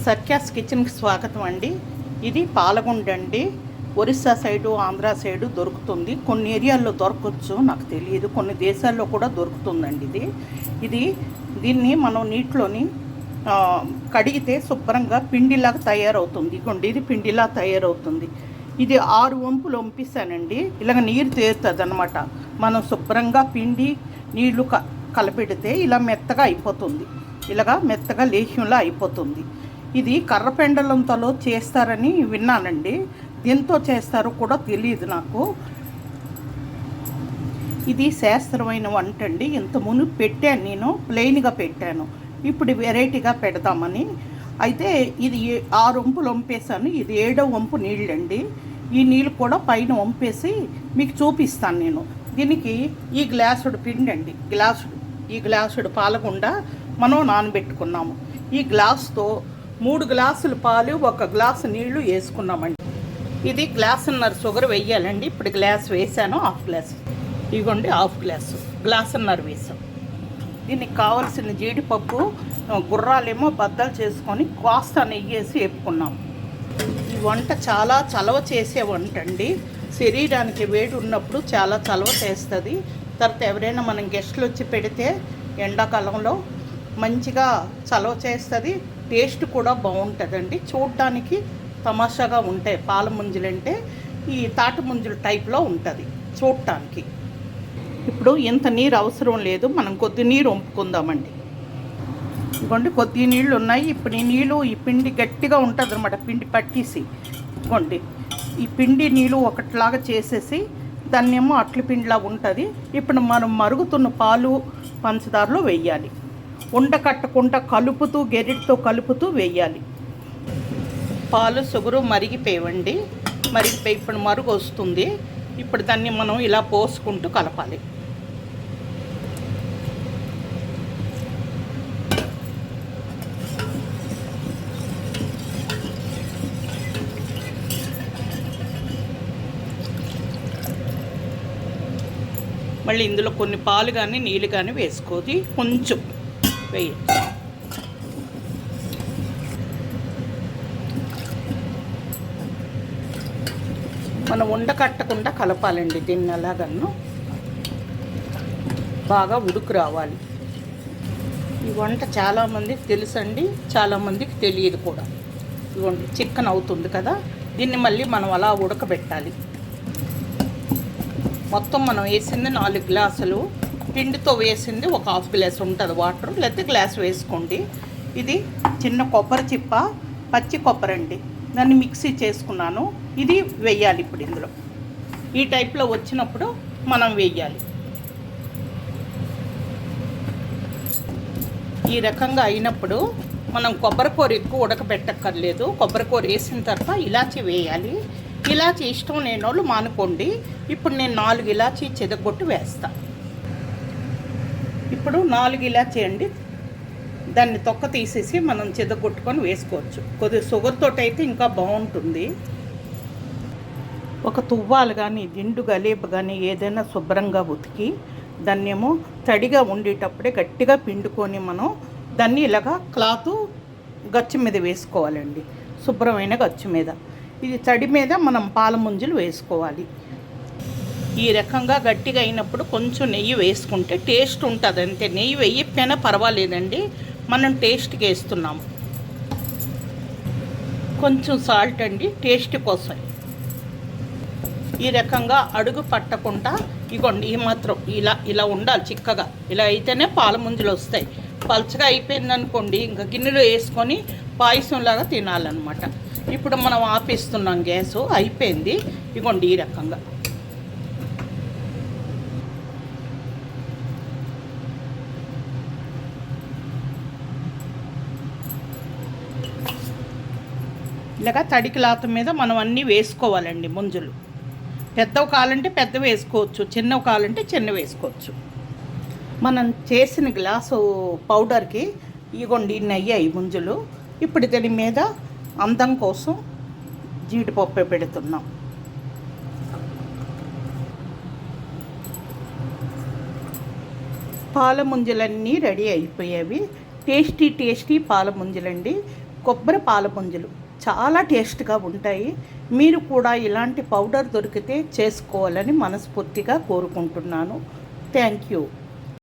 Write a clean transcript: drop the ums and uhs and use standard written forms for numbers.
సర్క్యాస్ కిచెన్కి స్వాగతం అండి. ఇది పాలగుండ అండి. ఒరిస్సా సైడు, ఆంధ్ర సైడు దొరుకుతుంది. కొన్ని ఏరియాల్లో దొరకవచ్చు, నాకు తెలియదు. కొన్ని దేశాల్లో కూడా దొరుకుతుందండి. దీన్ని మనం నీటిలోని కడిగితే శుభ్రంగా పిండిలాగా తయారవుతుంది. ఇగోండి, ఇది పిండిలా తయారవుతుంది. ఇది 6 వంపులు వంపిస్తానండి. ఇలాగ నీరు తేరుతుంది అనమాట. మనం శుభ్రంగా పిండి నీళ్లు కలపెడితే ఇలా మెత్తగా అయిపోతుంది. ఇలాగా మెత్తగా లేహ్యంలా అయిపోతుంది. ఇది కర్రపెండలంతో చేస్తారని విన్నానండి. దీంతో చేస్తారో కూడా తెలియదు నాకు. ఇది శాస్త్రమైన వంట అండి. ఇంత మునుపు పెట్టాను, నేను ప్లెయిన్గా పెట్టాను. ఇప్పుడు వెరైటీగా పెడదామని. అయితే ఇది 6 వంపులు వంపేసాను. ఇది 7వ వంపు నీళ్ళండి. ఈ నీళ్ళు కూడా పైన వంపేసి మీకు చూపిస్తాను నేను. దీనికి ఈ గ్లాసుడు పిండి అండి, ఈ గ్లాసుడు పాలగుండ మనం నానబెట్టుకున్నాము. ఈ గ్లాసుతో 3 గ్లాసులు పాలు, 1 గ్లాసు నీళ్లు వేసుకున్నామండి. ఇది గ్లాసున్నర షుగర్ వేయాలండి. ఇప్పుడు గ్లాస్ వేసాను, హాఫ్ గ్లాస్. ఇదిగోండి, హాఫ్ గ్లాసున్నర వేసాం. దీనికి కావలసిన జీడిపప్పు గుర్రాలేమో బద్దలు చేసుకొని కాస్త నెయ్యి వేసి వేపుకున్నాము. ఈ వంట చాలా చలవ చేసే వంట అండి. శరీరానికి వేడి ఉన్నప్పుడు చాలా చలవ చేస్తుంది. తర్వాత ఎవరైనా మనం గెస్టులు వచ్చి పెడితే ఎండాకాలంలో మంచిగా చలవ చేస్తుంది. టేస్ట్ కూడా బాగుంటుందండి. చూడటానికి తమాషాగా ఉంటాయి. పాల ముంజలు అంటే ఈ తాటి ముంజలు టైప్లో ఉంటుంది చూడటానికి. ఇప్పుడు ఇంత నీరు అవసరం లేదు, మనం కొద్ది నీరు వంపుకుందామండి. ఇదిగోండి, కొద్ది నీళ్ళు ఉన్నాయి. ఇప్పుడు ఈ పిండి గట్టిగా ఉంటుంది అనమాట. పిండి పట్టేసి ఇదిగోండి, ఈ పిండి నీళ్ళు ఒకటిలాగా చేసేసి దాన్ని ఏమో అట్ల పిండిలా ఉంటుంది. ఇప్పుడు మనం మరుగుతున్న పాలు పంచదారలో వేయాలి. ఉండకట్టకుండా కలుపుతూ, గెరిటితో కలుపుతూ వేయాలి. పాలు షుగరు మరిగిపోయి ఇప్పుడు మరుగు వస్తుంది. ఇప్పుడు దాన్ని మనం ఇలా పోసుకుంటూ కలపాలి. మళ్ళీ ఇందులో కొన్ని పాలు కానీ నీళ్ళు కానీ వేసుకోది, కొంచెం వేయాలి. మనం ఉండకట్టకుండా కలపాలండి. దీన్ని అలాగను బాగా ఉడుకు రావాలి. ఈ వంట చాలామందికి తెలుసండి, చాలామందికి తెలియదు కూడా. ఇదిగోండి, చికెన్ అవుతుంది కదా, దీన్ని మళ్ళీ మనం అలా ఉడకబెట్టాలి. మొత్తం మనం వేసింది 4 గ్లాసులు, పిండితో వేసింది 1/2 గ్లాస్ ఉంటుంది వాటర్, లేకపోతే గ్లాస్ వేసుకోండి. ఇది చిన్న కొబ్బరి చిప్ప, పచ్చి కొబ్బరి అండి. దాన్ని మిక్సీ చేసుకున్నాను. ఇది వేయాలి ఇప్పుడు ఇందులో. ఈ టైప్లో వచ్చినప్పుడు మనం వేయాలి. ఈ రకంగా అయినప్పుడు మనం కొబ్బరికూర ఎక్కువ ఉడకబెట్టక్కర్లేదు. కొబ్బరికూర వేసిన తర్వాత ఇలాచీ వేయాలి. ఇలాచీ ఇష్టం లేని వాళ్ళు మానుకోండి. ఇప్పుడు నేను 4 ఇలాచీ చెదగొట్టి వేస్తా. ఇప్పుడు 4 ఇలాచీ అండి. దాన్ని తొక్క తీసేసి మనం చెదగొట్టుకొని వేసుకోవచ్చు. కొద్దిగా షుగర్తో అయితే ఇంకా బాగుంటుంది. ఒక తువ్వాలు కానీ, దిండు గలేబు కానీ ఏదైనా శుభ్రంగా ఉతికి దాన్నేమో తడిగా ఉండేటప్పుడే గట్టిగా పిండుకొని మనం దాన్ని ఇలాగా క్లాత్ గచ్చు మీద వేసుకోవాలండి. శుభ్రమైన గచ్చు మీద. ఇది తడి మీద మనం పాల ముంజలు వేసుకోవాలి. ఈ రకంగా గట్టిగా అయినప్పుడు కొంచెం నెయ్యి వేసుకుంటే టేస్ట్ ఉంటుంది. అంతే, నెయ్యి వేయకపోయినా పర్వాలేదండి, మనం టేస్ట్కి వేస్తున్నాము. కొంచెం సాల్ట్ అండి, టేస్ట్ కోసం. ఈ రకంగా అడుగు పట్టకుండా ఇగోండి, ఈ మాత్రం ఇలా ఉండాలి. చిక్కగా ఇలా అయితేనే పాల ముంజలు వస్తాయి. పల్చగా అయిపోయిందనుకోండి, ఇంకా గిన్నెలో వేసుకొని పాయసంలాగా తినాలన్నమాట. ఇప్పుడు మనం ఆపేస్తున్నాం గ్యాసు, అయిపోయింది. ఇగోండి, ఈ రకంగా ఇలాగా తడి క్లాత్ మీద మనం అన్నీ వేసుకోవాలండి ముంజలు. పెద్దవి కావాలంటే పెద్ద వేసుకోవచ్చు, చిన్నవి కావాలంటే చిన్న వేసుకోవచ్చు. మనం చేసిన గ్లాసు పౌడర్కి ఇగోండి ఇన్ని అయ్యాయి ముంజలు. ఇప్పుడు దీని మీద అందం కోసం జీడిపప్పు పెడుతున్నాం. పాల ముంజలన్నీ రెడీ అయిపోయేవి. టేస్టీ పాల ముంజలండి. కొబ్బరి పాల పుంజులు చాలా టేస్ట్గా ఉంటాయి. మీరు కూడా ఇలాంటి పౌడర్ దొరికితే చేసుకోవాలని మనస్ఫూర్తిగా కోరుకుంటున్నాను. Thank you.